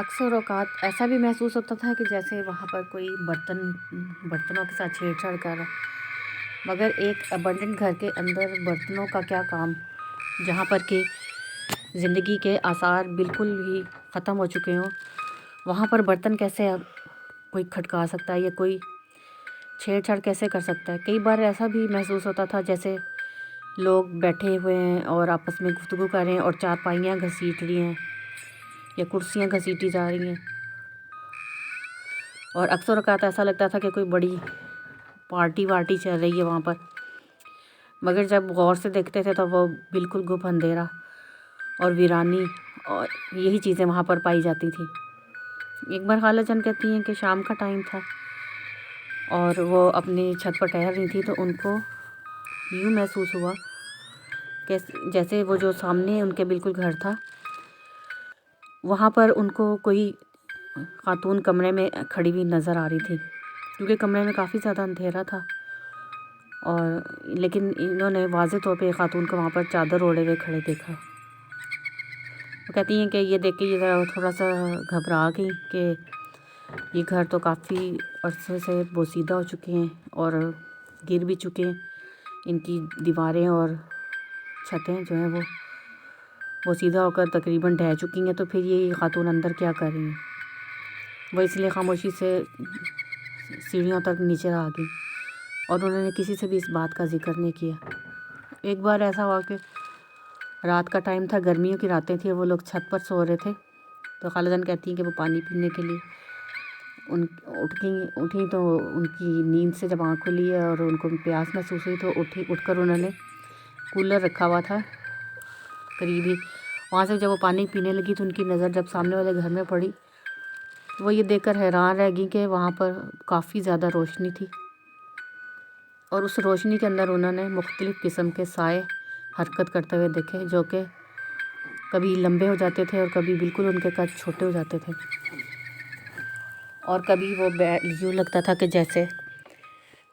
اکثر اوقات ایسا بھی محسوس ہوتا تھا کہ جیسے وہاں پر کوئی برتنوں کے ساتھ چھیڑ چھاڑ کر رہا، مگر ایک ابنڈنٹ گھر کے اندر برتنوں کا کیا کام، جہاں پر کہ زندگی کے آثار بالکل ہی ختم ہو چکے ہوں، وہاں پر برتن کیسے کوئی کھٹکا سکتا ہے یا کوئی چھیڑ چھاڑ کیسے کر سکتا ہے۔ کئی بار ایسا بھی محسوس ہوتا تھا جیسے لوگ بیٹھے ہوئے ہیں اور آپس میں گفتگو کر رہے ہیں اور چارپائیاں گھسیٹ رہی ہیں یا کرسیاں گھسیٹی جا رہی ہیں، اور اکثر اوقات ایسا لگتا تھا کہ کوئی بڑی پارٹی چل رہی ہے وہاں پر، مگر جب غور سے دیکھتے تھے تو وہ بالکل گپ اندھیرا اور ویرانی اور یہی چیزیں وہاں پر پائی جاتی تھیں۔ ایک بار خالہ جان کہتی ہیں کہ شام کا ٹائم تھا اور وہ اپنی چھت پر ٹہل رہی تھی تو ان کو یوں محسوس ہوا کہ جیسے وہ جو سامنے ان کے بالکل گھر تھا، وہاں پر ان کو کوئی خاتون کمرے میں کھڑی ہوئی نظر آ رہی تھی، کیونکہ کمرے میں کافی زیادہ اندھیرا تھا، اور لیکن انہوں نے واضح طور پہ خاتون کو وہاں پر چادر اوڑھے ہوئے کھڑے دیکھا۔ وہ کہتی ہیں کہ یہ دیکھ کے یہ تھوڑا سا گھبرا گئی کہ یہ گھر تو کافی عرصے سے بوسیدہ ہو چکے ہیں اور گر بھی چکے ہیں، ان کی دیواریں اور چھتیں جو ہیں وہ بوسیدہ ہو کر تقریباً ڈھہ چکی ہیں، تو پھر یہ خاتون اندر کیا کر رہی ہیں۔ وہ اس لیے خاموشی سے سیڑھیوں تک نیچے آ گئی اور انہوں نے کسی سے بھی اس بات کا ذکر نہیں کیا۔ ایک بار ایسا ہوا کہ رات کا ٹائم تھا، گرمیوں کی راتیں تھیں، وہ لوگ چھت پر سو رہے تھے، تو خالہ جان کہتی ہیں کہ وہ پانی پینے کے لیے اٹھیں تو ان کی نیند سے جب آنکھ کھلی ہے اور ان کو پیاس محسوس ہوئی تو اٹھ کر انہوں نے کولر رکھا ہوا تھا قریب ہی، وہاں سے جب وہ پانی پینے لگی تو ان کی نظر جب سامنے والے گھر میں پڑی، وہ یہ دیکھ کر حیران رہ گئی کہ وہاں پر کافی زیادہ روشنی تھی، اور اس روشنی کے اندر انہوں نے مختلف قسم کے سائے حرکت کرتے ہوئے دیکھے، جو کہ کبھی لمبے ہو جاتے تھے اور کبھی بالکل ان کے قد چھوٹے ہو جاتے تھے، اور کبھی وہ یوں لگتا تھا کہ جیسے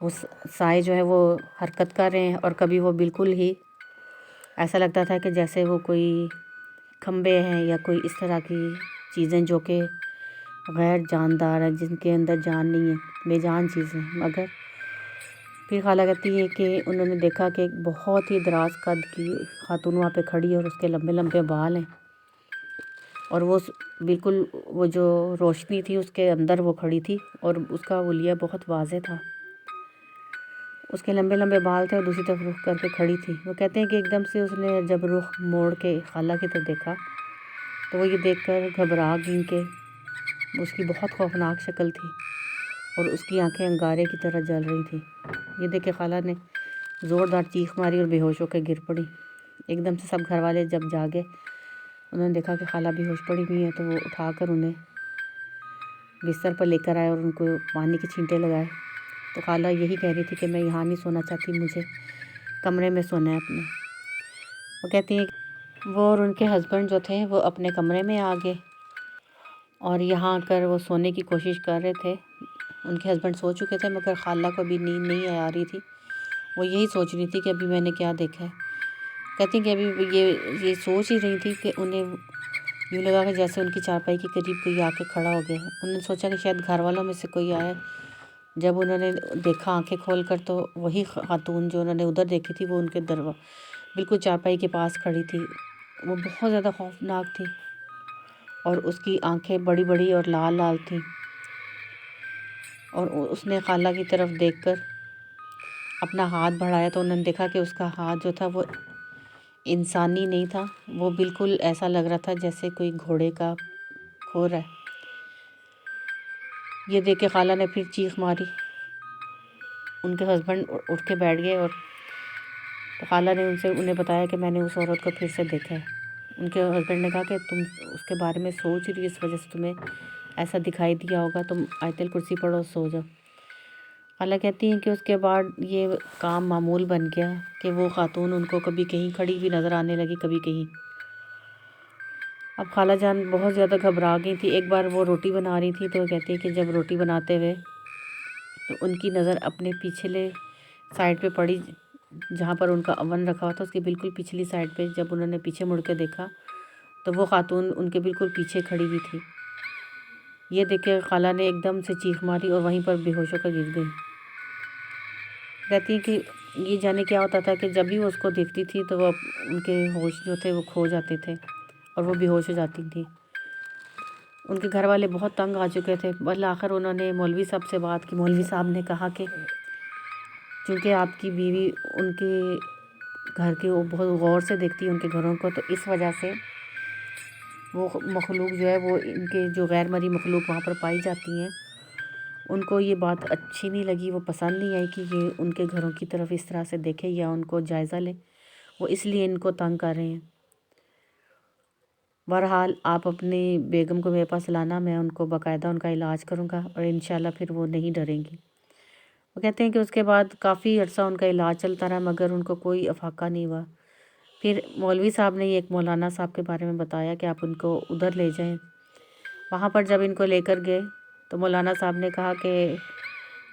وہ سائے جو ہے وہ حرکت کر رہے ہیں، اور کبھی وہ بالکل ہی ایسا لگتا تھا کہ جیسے وہ کوئی کھمبے ہیں یا کوئی اس طرح کی چیزیں جو کہ غیر جاندار ہیں، جن کے اندر جان نہیں ہے، بے جان چیزیں۔ مگر پھر خالہ کہتی ہے کہ انہوں نے دیکھا کہ ایک بہت ہی دراز قد کی خاتون وہاں پہ کھڑی ہے اور اس کے لمبے لمبے بال ہیں، اور وہ بالکل وہ جو روشنی تھی اس کے اندر وہ کھڑی تھی، اور اس کا حلیہ بہت واضح تھا، اس کے لمبے لمبے بال تھے اور دوسری طرف رخ کر کے کھڑی تھی۔ وہ کہتے ہیں کہ ایک دم سے اس نے جب رخ موڑ کے خالہ کی طرف دیکھا تو وہ یہ دیکھ کر گھبرا گئی کہ اس کی بہت خوفناک شکل تھی اور اس کی آنکھیں انگارے کی طرح جل رہی تھیں۔ یہ دیکھ کے خالہ نے زوردار چیخ ماری اور بے ہوش ہو کے گر پڑی۔ ایک دم سے سب گھر والے جب جاگے، انہوں نے دیکھا کہ خالہ بے ہوش پڑی ہوئی ہیں، تو وہ اٹھا کر انہیں بستر پر لے کر آئے اور ان کو پانی کے چھینٹے لگائے۔ تو خالہ یہی کہہ رہی تھی کہ میں یہاں نہیں سونا چاہتی، مجھے کمرے میں سونا ہے اپنے۔ وہ کہتی ہیں کہ وہ اور ان کے ہسبینڈ جو تھے وہ اپنے کمرے میں آ گئے اور یہاں آ کر وہ سونے کی کوشش کر رہے تھے۔ ان کے ہسبینڈ سو چکے تھے مگر خالہ کو ابھی نیند نہیں آ رہی تھی، وہ یہی سوچ رہی تھی کہ ابھی میں نے کیا دیکھا ہے۔ کہتی ہیں کہ ابھی یہ سوچ ہی رہی تھی کہ انہیں یوں لگا کہ جیسے ان کی چارپائی کے قریب کوئی آ کے کھڑا ہو گیا ہے۔ انہوں نے سوچا کہ شاید گھر والوں میں سے کوئی آیا۔ جب انہوں نے دیکھا آنکھیں کھول کر تو وہی خاتون جو انہوں نے ادھر دیکھی تھی وہ ان کے بالکل چارپائی کے پاس کھڑی تھی۔ وہ بہت زیادہ خوفناک تھی اور اس کی آنکھیں بڑی بڑی اور لال لال تھیں، اور اس نے خالہ کی طرف دیکھ کر اپنا ہاتھ بڑھایا تو انہوں نے دیکھا کہ اس کا ہاتھ جو تھا وہ انسانی نہیں تھا، وہ بالکل ایسا لگ رہا تھا جیسے کوئی گھوڑے کا کھور ہے۔ یہ دیکھ کے خالہ نے پھر چیخ ماری۔ ان کے ہسبینڈ اٹھ کے بیٹھ گئے اور خالہ نے انہیں بتایا کہ میں نے اس عورت کو پھر سے دیکھا ہے۔ ان کے ہسبینڈ نے کہا کہ تم اس کے بارے میں سوچ رہی، اس وجہ سے تمہیں ایسا دکھائی دیا ہوگا، تم آیت الکرسی پڑھو، سو جاؤ۔ خالہ کہتی ہیں کہ اس کے بعد یہ کام معمول بن گیا کہ وہ خاتون ان کو کبھی کہیں کھڑی ہوئی نظر آنے لگی، کبھی کہیں۔ اب خالہ جان بہت زیادہ گھبرا گئی تھی۔ ایک بار وہ روٹی بنا رہی تھی تو کہتی ہیں کہ جب روٹی بناتے ہوئے تو ان کی نظر اپنے پچھلے سائڈ پہ پڑی، جہاں پر ان کا اوون رکھا ہوا تھا، اس کی بالکل پچھلی سائڈ پہ۔ جب انہوں نے پیچھے مڑ کے دیکھا تو وہ خاتون ان کے بالکل پیچھے کھڑی ہوئی تھی، یہ دیکھ کے خالہ نے ایک دم سے چیخ ماری اور وہیں پر بے ہوش ہو کر گر گئی۔ کہتی ہیں کہ یہ جانے کیا ہوتا تھا کہ جب بھی وہ اس کو دیکھتی تھی تو وہ ان کے ہوش جو تھے وہ کھو جاتے تھے اور وہ بے ہوش ہو جاتی تھیں۔ ان کے گھر والے بہت تنگ آ چکے تھے۔ بالآخر انہوں نے مولوی صاحب سے بات کی۔ مولوی صاحب نے کہا کہ چونکہ آپ کی بیوی ان کے گھر کے وہ بہت غور سے دیکھتی ہے ان کے گھروں کو، تو اس وجہ سے وہ مخلوق جو ہے وہ ان کے جو غیر مرئی مخلوق وہاں پر پائی جاتی ہیں، ان کو یہ بات اچھی نہیں لگی، وہ پسند نہیں آئی کہ یہ ان کے گھروں کی طرف اس طرح سے دیکھے یا ان کو جائزہ لیں، وہ اس لیے ان کو تنگ کر رہے ہیں۔ بہرحال آپ اپنی بیگم کو میرے پاس لانا، میں ان کو باقاعدہ ان کا علاج کروں گا اور انشاءاللہ پھر وہ نہیں ڈریں گی۔ وہ کہتے ہیں کہ اس کے بعد کافی عرصہ ان کا علاج چلتا رہا مگر ان کو کوئی افاقہ نہیں ہوا۔ پھر مولوی صاحب نے ایک مولانا صاحب کے بارے میں بتایا کہ آپ ان کو ادھر لے جائیں۔ وہاں پر جب ان کو لے کر گئے تو مولانا صاحب نے کہا کہ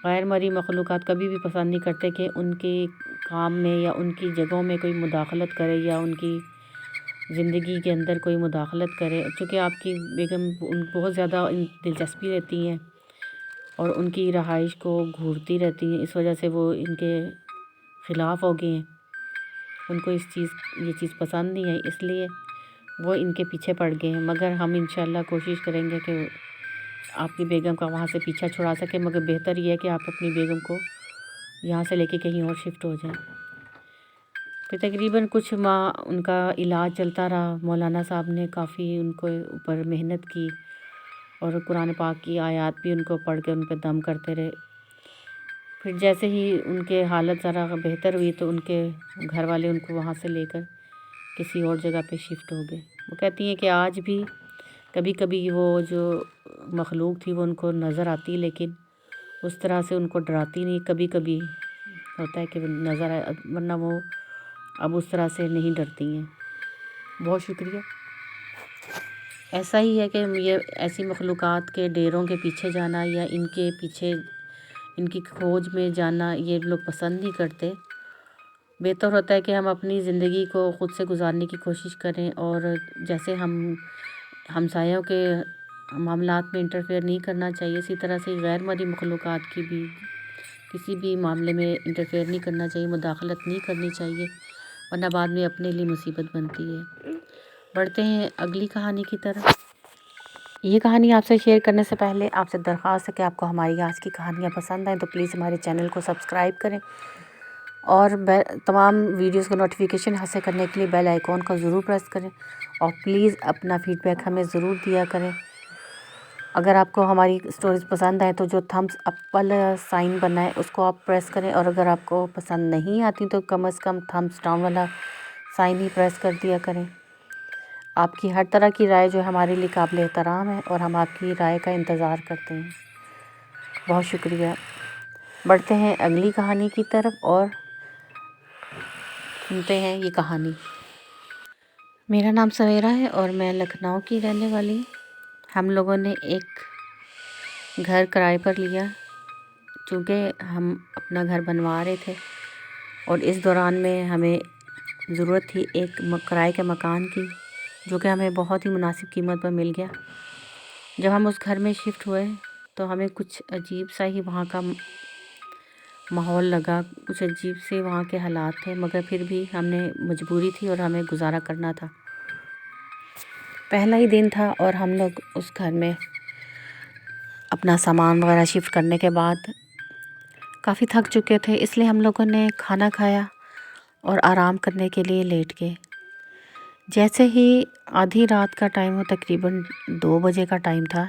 غیر مرئی مخلوقات کبھی بھی پسند نہیں کرتے کہ ان کے کام میں یا ان کی جگہوں میں کوئی مداخلت کرے یا ان کی زندگی کے اندر کوئی مداخلت کرے، چونکہ آپ کی بیگم ان بہت زیادہ دلچسپی لیتی ہیں اور ان کی رہائش کو گھورتی رہتی ہیں، اس وجہ سے وہ ان کے خلاف ہو گئے ہیں۔ ان کو یہ چیز پسند نہیں ہے، اس لیے وہ ان کے پیچھے پڑ گئے ہیں، مگر ہم انشاءاللہ کوشش کریں گے کہ آپ کی بیگم کا وہاں سے پیچھا چھڑا سکیں، مگر بہتر یہ ہے کہ آپ اپنی بیگم کو یہاں سے لے کے کہیں اور شفٹ ہو جائیں۔ پھر تقریباً کچھ ماہ ان کا علاج چلتا رہا۔ مولانا صاحب نے کافی ان کو اوپر محنت کی اور قرآن پاک کی آیات بھی ان کو پڑھ کے ان پہ دم کرتے رہے۔ پھر جیسے ہی ان کے حالت ذرا بہتر ہوئی تو ان کے گھر والے ان کو وہاں سے لے کر کسی اور جگہ پہ شفٹ ہو گئے۔ وہ کہتی ہیں کہ آج بھی کبھی کبھی وہ جو مخلوق تھی وہ ان کو نظر آتی، لیکن اس طرح سے ان کو ڈراتی نہیں۔ کبھی کبھی ہوتا ہے کہ وہ نظر آئے، ورنہ وہ اب اس طرح سے نہیں ڈرتی ہیں۔ بہت شکریہ۔ ایسا ہی ہے کہ یہ ایسی مخلوقات کے ڈیروں کے پیچھے جانا یا ان کے پیچھے ان کی کھوج میں جانا یہ لوگ پسند نہیں کرتے۔ بہتر ہوتا ہے کہ ہم اپنی زندگی کو خود سے گزارنے کی کوشش کریں اور جیسے ہم ہمسایوں کے معاملات میں انٹرفیئر نہیں کرنا چاہیے، اسی طرح سے غیر مرئی مخلوقات کی بھی کسی بھی معاملے میں انٹرفیئر نہیں کرنا چاہیے، مداخلت نہیں کرنی چاہیے، ورنہ بعد میں اپنے لیے مصیبت بنتی ہے۔ بڑھتے ہیں اگلی کہانی کی طرف۔ یہ کہانی آپ سے شیئر کرنے سے پہلے آپ سے درخواست ہے کہ آپ کو ہماری آج کی کہانیاں پسند آئیں تو پلیز ہمارے چینل کو سبسکرائب کریں اور تمام ویڈیوز کو نوٹیفیکیشن حاصل کرنے کے لیے بیل آئیکن کو ضرور پریس کریں اور پلیز اپنا فیڈ بیک ہمیں ضرور دیا کریں۔ اگر آپ کو ہماری سٹوریز پسند آئیں تو جو تھمس اپ والا سائن بنا ہے اس کو آپ پریس کریں، اور اگر آپ کو پسند نہیں آتی تو کم از کم تھمس ڈاؤن والا سائن ہی پریس کر دیا کریں۔ آپ کی ہر طرح کی رائے جو ہمارے لیے قابل احترام ہے اور ہم آپ کی رائے کا انتظار کرتے ہیں۔ بہت شکریہ۔ بڑھتے ہیں اگلی کہانی کی طرف اور سنتے ہیں یہ کہانی۔ میرا نام سویرا ہے اور میں لکھنؤ کی رہنے والی ہوں۔ ہم لوگوں نے ایک گھر کرائے پر لیا چونکہ ہم اپنا گھر بنوا رہے تھے اور اس دوران میں ہمیں ضرورت تھی ایک کرائے کے مکان کی، جو کہ ہمیں بہت ہی مناسب قیمت پر مل گیا۔ جب ہم اس گھر میں شفٹ ہوئے تو ہمیں کچھ عجیب سا ہی وہاں کا ماحول لگا، کچھ عجیب سے وہاں کے حالات تھے، مگر پھر بھی ہم نے مجبوری تھی اور ہمیں گزارا کرنا تھا۔ پہلا ہی دن تھا اور ہم لوگ اس گھر میں اپنا سامان وغیرہ شفٹ کرنے کے بعد کافی تھک چکے تھے، اس لیے ہم لوگوں نے کھانا کھایا اور آرام کرنے کے لیے لیٹ گئے۔ جیسے ہی آدھی رات کا ٹائم ہو، تقریباً 2 بجے کا ٹائم تھا،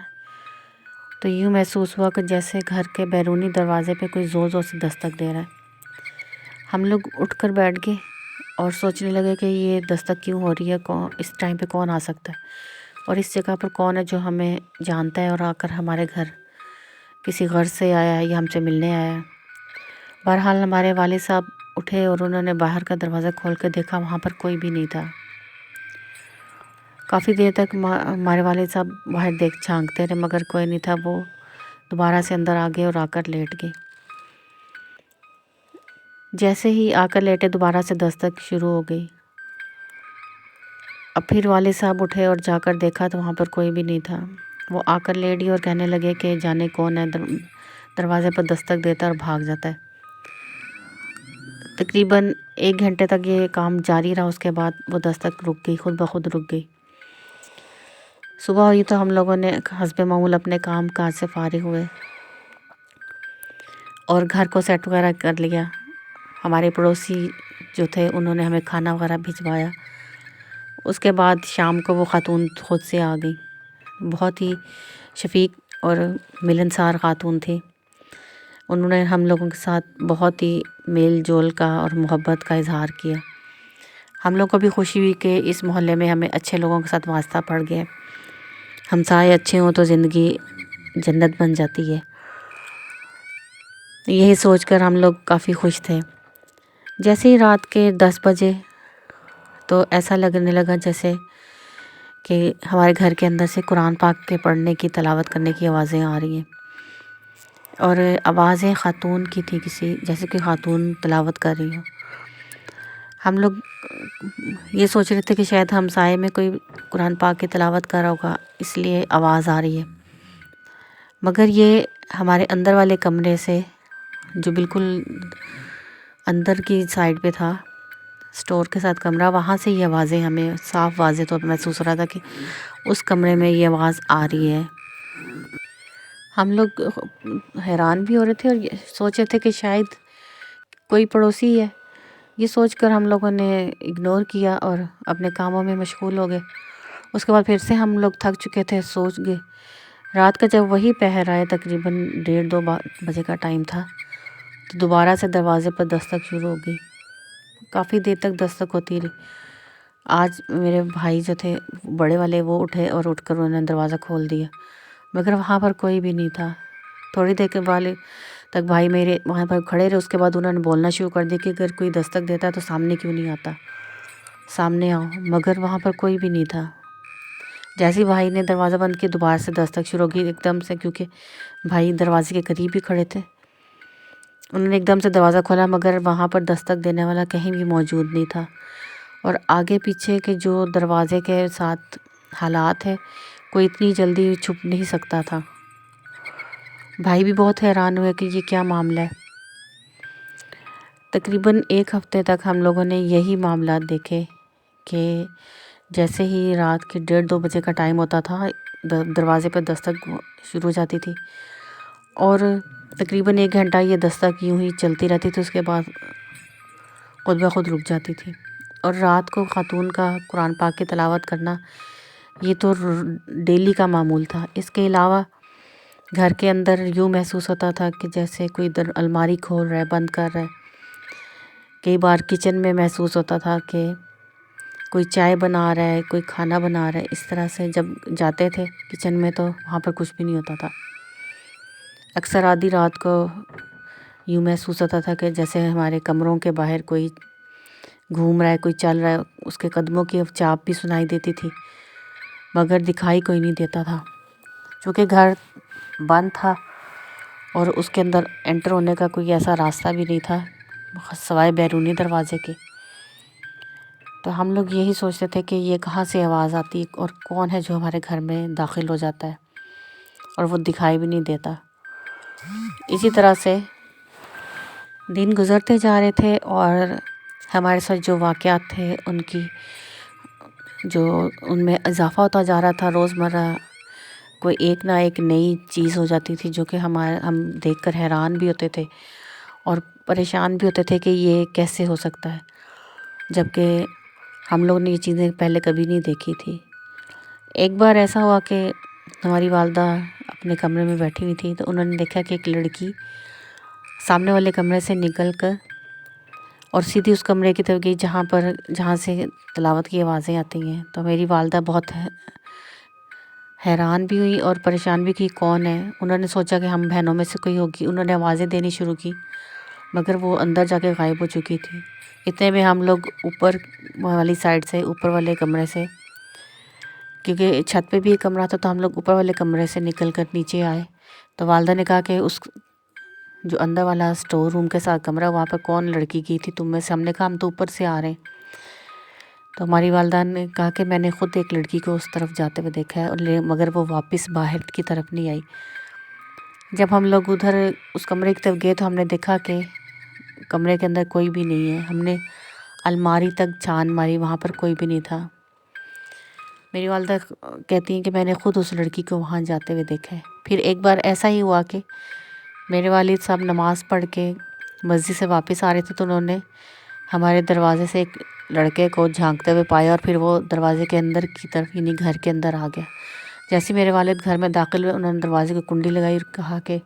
تو یوں محسوس ہوا کہ جیسے گھر کے بیرونی دروازے پہ کوئی زور زور سے دستک دے رہا ہے۔ ہم لوگ اٹھ کر بیٹھ گئے اور سوچنے لگے کہ یہ دستک کیوں ہو رہی ہے، اس ٹائم پہ کون آ سکتا ہے اور اس جگہ پر کون ہے جو ہمیں جانتا ہے اور آ کر ہمارے گھر کسی غرض سے آیا ہے یا ہم سے ملنے آیا ہے۔ بہرحال ہمارے والد صاحب اٹھے اور انہوں نے باہر کا دروازہ کھول کے دیکھا، وہاں پر کوئی بھی نہیں تھا۔ کافی دیر تک ہمارے والد صاحب باہر جھانکتے رہے مگر کوئی نہیں تھا۔ وہ دوبارہ سے اندر آ گئے اور آ کر لیٹ گئے۔ جیسے ہی آ کر لیٹے دوبارہ سے دستک شروع ہو گئی۔ اب پھر والد صاحب اٹھے اور جا کر دیکھا تو وہاں پر کوئی بھی نہیں تھا۔ وہ آ کر لیڈی اور کہنے لگے کہ جانے کون ہے، دروازے پر دستک دیتا اور بھاگ جاتا ہے۔ تقریباً 1 گھنٹے تک یہ کام جاری رہا، اس کے بعد وہ دستک رک گئی، خود بخود رک گئی۔ صبح ہوئی تو ہم لوگوں نے حسب معمول اپنے کام کاج سے فارغ ہوئے اور گھر کو سیٹ وغیرہ کر لیا۔ ہمارے پڑوسی جو تھے انہوں نے ہمیں کھانا وغیرہ بھجوایا۔ اس کے بعد شام کو وہ خاتون خود سے آ گئی، بہت ہی شفیق اور ملنسار خاتون تھی۔ انہوں نے ہم لوگوں کے ساتھ بہت ہی میل جول کا اور محبت کا اظہار کیا۔ ہم لوگ کو بھی خوشی ہوئی کہ اس محلے میں ہمیں اچھے لوگوں کے ساتھ واسطہ پڑ گیا۔ ہمسائے اچھے ہوں تو زندگی جنت بن جاتی ہے، یہی سوچ کر ہم لوگ کافی خوش تھے۔ جیسے ہی رات کے 10 بجے تو ایسا لگنے لگا جیسے کہ ہمارے گھر کے اندر سے قرآن پاک کے پڑھنے کی، تلاوت کرنے کی آوازیں آ رہی ہیں، اور آوازیں خاتون کی تھی، کسی جیسے کہ خاتون تلاوت کر رہی ہو۔ ہم لوگ یہ سوچ رہے تھے کہ شاید ہمسائے میں کوئی قرآن پاک کی تلاوت کر رہا ہوگا، اس لیے آواز آ رہی ہے، مگر یہ ہمارے اندر والے کمرے سے، جو بالکل اندر کی سائڈ پہ تھا، سٹور کے ساتھ کمرہ، وہاں سے یہ آوازیں ہمیں صاف واضح طور پر محسوس ہو رہا تھا کہ اس کمرے میں یہ آواز آ رہی ہے۔ ہم لوگ حیران بھی ہو رہے تھے اور یہ سوچ رہے تھے کہ شاید کوئی پڑوسی ہے۔ یہ سوچ کر ہم لوگوں نے اگنور کیا اور اپنے کاموں میں مشغول ہو گئے۔ اس کے بعد پھر سے ہم لوگ تھک چکے تھے، سوچ گئے۔ رات کا جب وہی پہر آئے، تقریباً 1:30-2 بجے کا ٹائم تھا، تو دوبارہ سے دروازے پر دستک شروع ہو گئی۔ کافی دیر تک دستک ہوتی رہی۔ آج میرے بھائی جو تھے بڑے والے، وہ اٹھے اور اٹھ کر انہوں نے دروازہ کھول دیا، مگر وہاں پر کوئی بھی نہیں تھا۔ تھوڑی دیر کے بعد تک بھائی میرے وہاں پر کھڑے رہے۔ اس کے بعد انہوں نے بولنا شروع کر دیا کہ اگر کوئی دستک دیتا ہے تو سامنے کیوں نہیں آتا، سامنے آؤ، مگر وہاں پر کوئی بھی نہیں تھا۔ جیسے بھائی نے دروازہ بند کیا، دوبارہ سے دستک شروع ہو گئی ایک دم سے، کیونکہ بھائی دروازے کے قریب ہی کھڑے تھے۔ انہوں نے ایک دم سے دروازہ کھولا، مگر وہاں پر دستک دینے والا کہیں بھی موجود نہیں تھا، اور آگے پیچھے کے جو دروازے کے ساتھ حالات ہے، کوئی اتنی جلدی چھپ نہیں سکتا تھا۔ بھائی بھی بہت حیران ہوئے کہ یہ کیا معاملہ ہے۔ تقریباً 1 ہفتے تک ہم لوگوں نے یہی معاملات دیکھے کہ جیسے ہی رات کے 1:30-2 بجے کا ٹائم ہوتا تھا، دروازے پر دستک شروع ہو جاتی تھی، اور تقریباً 1 گھنٹہ یہ دستک یوں ہی چلتی رہتی تھی، اس کے بعد خود بخود رک جاتی تھی۔ اور رات کو خاتون کا قرآن پاک کی تلاوت کرنا یہ تو ڈیلی کا معمول تھا۔ اس کے علاوہ گھر کے اندر یوں محسوس ہوتا تھا کہ جیسے کوئی الماری کھول رہا ہے، بند کر رہا ہے۔ کئی بار کچن میں محسوس ہوتا تھا کہ کوئی چائے بنا رہا ہے، کوئی کھانا بنا رہا ہے۔ اس طرح سے جب جاتے تھے کچن میں تو وہاں پر کچھ بھی نہیں ہوتا تھا۔ اکثر آدھی رات کو یوں محسوس ہوتا تھا کہ جیسے ہمارے کمروں کے باہر کوئی گھوم رہا ہے، کوئی چل رہا ہے، اس کے قدموں کی چاپ بھی سنائی دیتی تھی، مگر دکھائی کوئی نہیں دیتا تھا۔ چونکہ گھر بند تھا اور اس کے اندر انٹر ہونے کا کوئی ایسا راستہ بھی نہیں تھا سوائے بیرونی دروازے کے، تو ہم لوگ یہی سوچتے تھے کہ یہ کہاں سے آواز آتی اور کون ہے جو ہمارے گھر میں داخل ہو جاتا ہے اور وہ دکھائی بھی نہیں دیتا۔ اسی طرح سے دن گزرتے جا رہے تھے اور ہمارے ساتھ جو واقعات تھے ان میں اضافہ ہوتا جا رہا تھا۔ روزمرہ کوئی ایک نہ ایک نئی چیز ہو جاتی تھی جو کہ ہم دیکھ کر حیران بھی ہوتے تھے اور پریشان بھی ہوتے تھے کہ یہ کیسے ہو سکتا ہے، جبکہ ہم لوگ نے یہ چیزیں پہلے کبھی نہیں دیکھی تھی۔ ایک بار ایسا ہوا کہ ہماری والدہ اپنے کمرے میں بیٹھی ہوئی تھی، تو انہوں نے دیکھا کہ ایک لڑکی سامنے والے کمرے سے نکل کر اور سیدھی اس کمرے کی طرف گئی جہاں سے تلاوت کی آوازیں آتی ہیں۔ تو میری والدہ بہت حیران بھی ہوئی اور پریشان بھی کہ کون ہے۔ انہوں نے سوچا کہ ہم بہنوں میں سے کوئی ہوگی، انہوں نے آوازیں دینی شروع کی، مگر وہ اندر جا کے غائب ہو چکی تھی۔ اتنے میں ہم لوگ اوپر والی سائڈ سے، اوپر والے کمرے سے، کیونکہ چھت پہ بھی ایک کمرہ تھا، تو ہم لوگ اوپر والے کمرے سے نکل کر نیچے آئے۔ تو والدہ نے کہا کہ اس جو اندر والا سٹور روم کے ساتھ کمرہ، وہاں پر کون لڑکی گئی تھی تم میں سے؟ ہم نے کہا ہم تو اوپر سے آ رہے ہیں۔ تو ہماری والدہ نے کہا کہ میں نے خود ایک لڑکی کو اس طرف جاتے ہوئے دیکھا ہے، مگر وہ واپس باہر کی طرف نہیں آئی۔ جب ہم لوگ ادھر اس کمرے کی طرف گئے تو ہم نے دیکھا کہ کمرے کے اندر کوئی بھی نہیں ہے۔ ہم نے الماری تک چھان ماری، وہاں پر کوئی بھی نہیں تھا۔ میری والدہ کہتی ہیں کہ میں نے خود اس لڑکی کو وہاں جاتے ہوئے دیکھا ہے۔ پھر ایک بار ایسا ہی ہوا کہ میرے والد صاحب نماز پڑھ کے مسجد سے واپس آ رہے تھے تو انہوں نے ہمارے دروازے سے ایک لڑکے کو جھانکتے ہوئے پایا، اور پھر وہ دروازے کے اندر کی طرف یعنی گھر کے اندر آ گیا۔ جیسے میرے والد گھر میں داخل ہوئے، انہوں نے دروازے کو کنڈی لگائی اور کہا کہ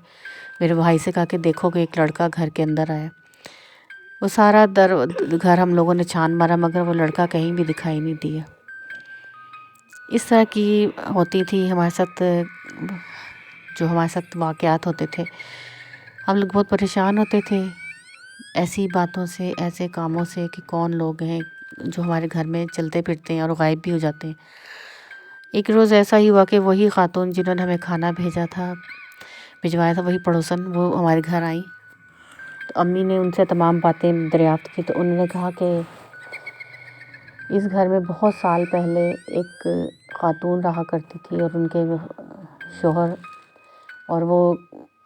میرے بھائی سے کہا کہ دیکھو کہ ایک لڑکا گھر کے اندر آیا۔ وہ سارا گھر ہم لوگوں نے چھان مارا، مگر وہ لڑکا کہیں بھی دکھائی نہیں دیا۔ اس طرح کی ہوتی تھی ہمارے ساتھ، جو ہمارے ساتھ واقعات ہوتے تھے۔ ہم لوگ بہت پریشان ہوتے تھے ایسی باتوں سے، ایسے کاموں سے کہ کون لوگ ہیں جو ہمارے گھر میں چلتے پھرتے ہیں اور غائب بھی ہو جاتے ہیں۔ ایک روز ایسا ہی ہوا کہ وہی خاتون جنہوں نے ہمیں کھانا بھجوایا تھا، وہی پڑوسن وہ ہمارے گھر آئیں۔ تو امی نے ان سے تمام باتیں دریافت کی، تو انہوں نے کہا کہ اس گھر میں بہت سال پہلے ایک خاتون رہا کرتی تھی اور ان کے شوہر، اور وہ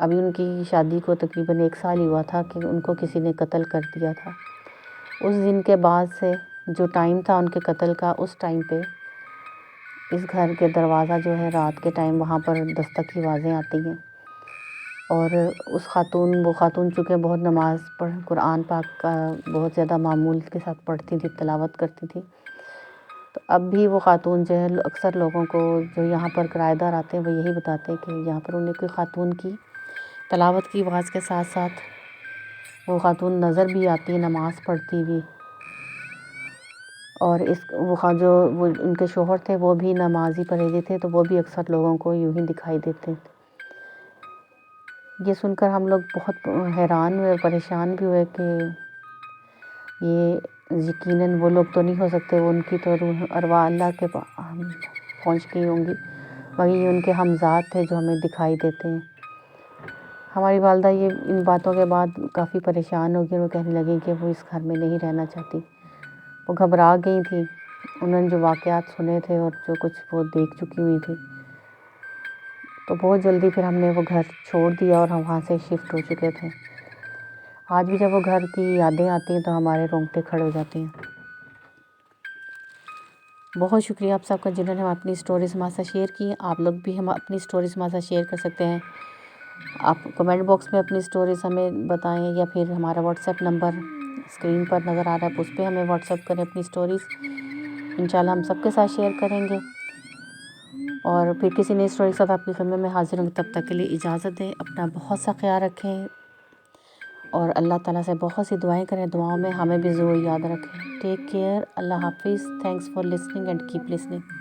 ابھی ان کی شادی کو تقریباً 1 سال ہی ہوا تھا کہ ان کو کسی نے قتل کر دیا تھا۔ اس دن کے بعد سے جو ٹائم تھا ان کے قتل کا، اس ٹائم پہ اس گھر کے دروازہ جو ہے رات کے ٹائم وہاں پر دستک کی آوازیں آتی ہیں، اور وہ خاتون چونکہ بہت نماز قرآن پاک کا بہت زیادہ معمول کے ساتھ پڑھتی تھی، تلاوت کرتی تھی۔ تو اب بھی وہ خاتون جو ہے اکثر لوگوں کو جو یہاں پر کرایہ دار آتے ہیں وہ یہی بتاتے ہیں کہ یہاں پر انہیں کوئی خاتون کی تلاوت کی آواز کے ساتھ ساتھ وہ خاتون نظر بھی آتی ہے نماز پڑھتی بھی، اور جو ان کے شوہر تھے وہ بھی نمازی پرہیزی تھے، تو وہ بھی اکثر لوگوں کو یوں ہی دکھائی دیتے تھے۔ یہ سن کر ہم لوگ بہت حیران ہوئے اور پریشان بھی ہوئے کہ یہ یقیناً وہ لوگ تو نہیں ہو سکتے، ان کی تو روح ارواح اللہ کے پہنچ گئی ہوں گی، مگر یہ ان کے ہمذات تھے جو ہمیں دکھائی دیتے ہیں۔ ہماری والدہ ان باتوں کے بعد کافی پریشان ہو گئی، اور وہ کہنے لگیں کہ وہ اس گھر میں نہیں رہنا چاہتی۔ وہ گھبرا گئی تھیں، انہوں نے جو واقعات سنے تھے اور جو کچھ وہ دیکھ چکی ہوئی تھی، تو بہت جلدی پھر ہم نے وہ گھر چھوڑ دیا اور ہم وہاں سے شفٹ ہو چکے تھے۔ آج بھی جب وہ گھر کی یادیں آتی ہیں تو ہمارے رونگٹے کھڑے ہو جاتے ہیں۔ بہت شکریہ آپ سب کا جنہوں نے ہم اپنی سٹوریز ہمارے ساتھ شیئر کی۔ آپ لوگ بھی ہم اپنی سٹوریز ہمارے ساتھ شیئر کر سکتے ہیں۔ آپ کمنٹ باکس میں اپنی سٹوریز ہمیں بتائیں، یا پھر ہمارا واٹس ایپ نمبر اسکرین پر نظر آ رہا ہے، اس پہ ہمیں واٹس ایپ کریں اپنی سٹوریز۔ انشاءاللہ ہم سب کے ساتھ شیئر کریں گے، اور پھر کسی نئی سٹوری کے ساتھ آپ کی خدمت میں حاضر ہوں گے۔ تب تک کے لیے اجازت دیں، اپنا بہت سا خیال رکھیں، اور اللہ تعالیٰ سے بہت سی دعائیں کریں، دعاؤں میں ہمیں بھی ضرور یاد رکھیں۔ ٹیک کیئر، اللہ حافظ، thanks for listening and keep listening.